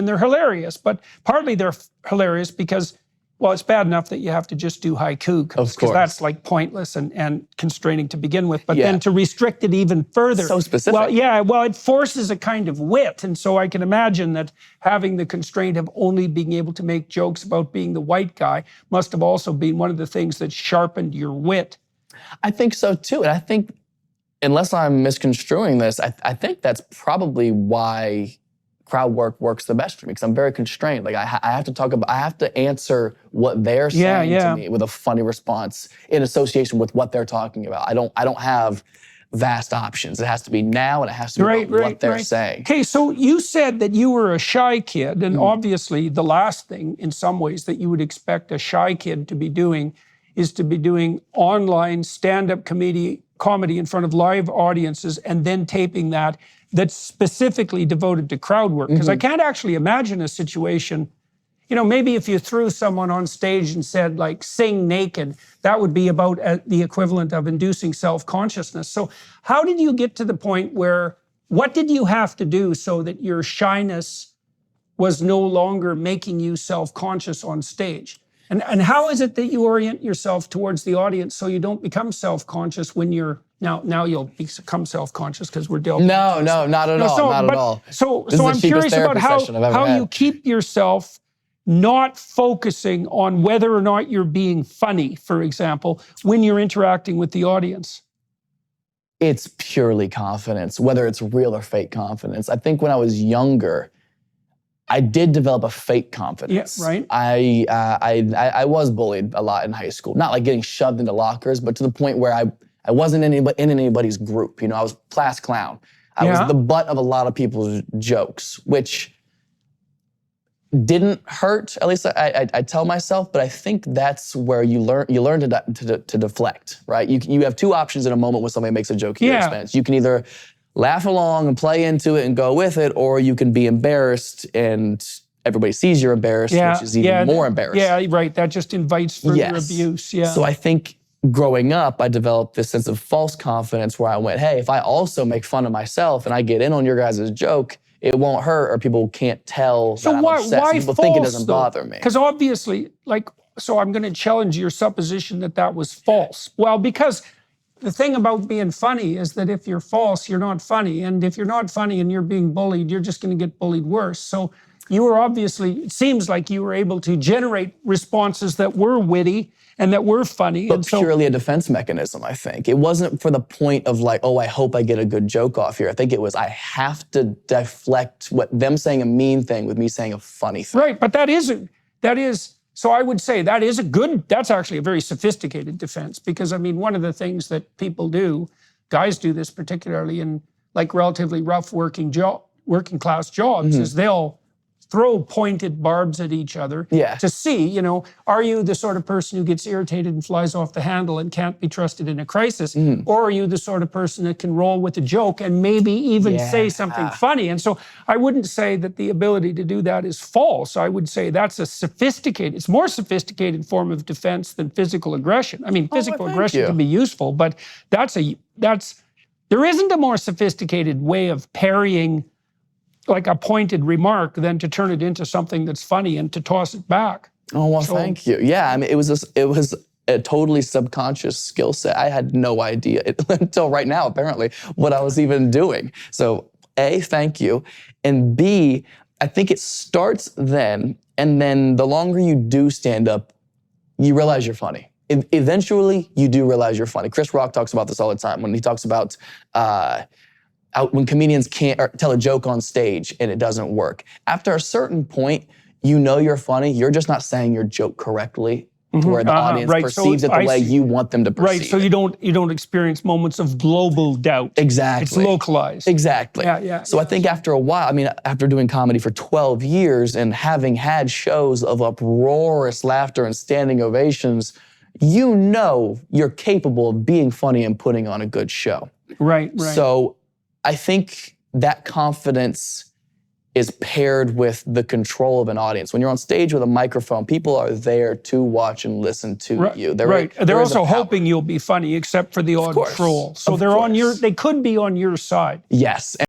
they're hilarious. But partly they're hilarious because, well, it's bad enough that you have to just do haiku, because that's like pointless and constraining to begin with. But then to restrict it even further. So specific. Well, it forces a kind of wit. And so I can imagine that having the constraint of only being able to make jokes about being the white guy must have also been one of the things that sharpened your wit. I think so too. And I think, unless I'm misconstruing this, I think that's probably why crowd work works the best for me, because I'm very constrained. Like I have to answer what they're saying to me with a funny response in association with what they're talking about. I don't have vast options. It has to be now, and it has to be about what they're saying. Okay, so you said that you were a shy kid, and obviously the last thing in some ways that you would expect a shy kid to be doing is to be doing online stand-up comedy in front of live audiences and then taping that's specifically devoted to crowd work. Because I can't actually imagine a situation, you know, maybe if you threw someone on stage and said, like, sing naked, that would be about the equivalent of inducing self-consciousness. So how did you get to the point where, what did you have to do so that your shyness was no longer making you self-conscious on stage? And how is it that you orient yourself towards the audience so you don't become self-conscious when you're, now you'll become self-conscious because we're delving. No, not at all. So I'm curious about how you keep yourself not focusing on whether or not you're being funny, for example, when you're interacting with the audience. It's purely confidence, whether it's real or fake confidence. I think when I was younger, I did develop a fake confidence. Yeah, right. I was bullied a lot in high school. Not like getting shoved into lockers, but to the point where I wasn't in anybody's group. You know, I was class clown. I was the butt of a lot of people's jokes, which didn't hurt. At least I tell myself, but I think that's where you learn to deflect, right? You have two options in a moment when somebody makes a joke at your expense. You can either laugh along and play into it and go with it, or you can be embarrassed and everybody sees you're embarrassed, which is even more embarrassing. Yeah, right. That just invites further abuse. Yeah. So I think growing up, I developed this sense of false confidence where I went, hey, if I also make fun of myself and I get in on your guys' joke, it won't hurt, or people can't tell that I'm upset. So people think it doesn't bother me. Because obviously, so I'm going to challenge your supposition that was false. Well, because the thing about being funny is that if you're false, you're not funny. And if you're not funny and you're being bullied, you're just going to get bullied worse. So you were obviously, it seems like you were able to generate responses that were witty and that were funny. But purely a defense mechanism, I think. It wasn't for the point of like, oh, I hope I get a good joke off here. I think it was, I have to deflect them saying a mean thing with me saying a funny thing. Right, but that is, so I would say that's actually a very sophisticated defense, because I mean, one of the things that people do, guys do this particularly in like relatively rough working class jobs, is they'll throw pointed barbs at each other to see, you know, are you the sort of person who gets irritated and flies off the handle and can't be trusted in a crisis? Or are you the sort of person that can roll with a joke and maybe even say something funny? And so I wouldn't say that the ability to do that is false. I would say that's it's more sophisticated form of defense than physical aggression. I mean, physical aggression can be useful, but there isn't a more sophisticated way of parrying like a pointed remark than to turn it into something that's funny and to toss it back. Oh, well, thank you. Yeah, I mean, it was a totally subconscious skill set. I had no idea until right now, apparently, what I was even doing. So A, thank you. And B, I think it starts then, and then the longer you do stand up, you realize you're funny. Eventually, you do realize you're funny. Chris Rock talks about this all the time when he talks about when comedians can't tell a joke on stage and it doesn't work. After a certain point, you know you're funny. You're just not saying your joke correctly to where the audience perceives it the way you want them to perceive it. Right, so you don't experience moments of global doubt. Exactly. It's localized. Exactly. So I think after a while, I mean, after doing comedy for 12 years and having had shows of uproarious laughter and standing ovations, you know you're capable of being funny and putting on a good show. Right. So I think that confidence is paired with the control of an audience. When you're on stage with a microphone, people are there to watch and listen to you. They're also hoping you'll be funny, except for the odd troll. So they could be on your side. Yes.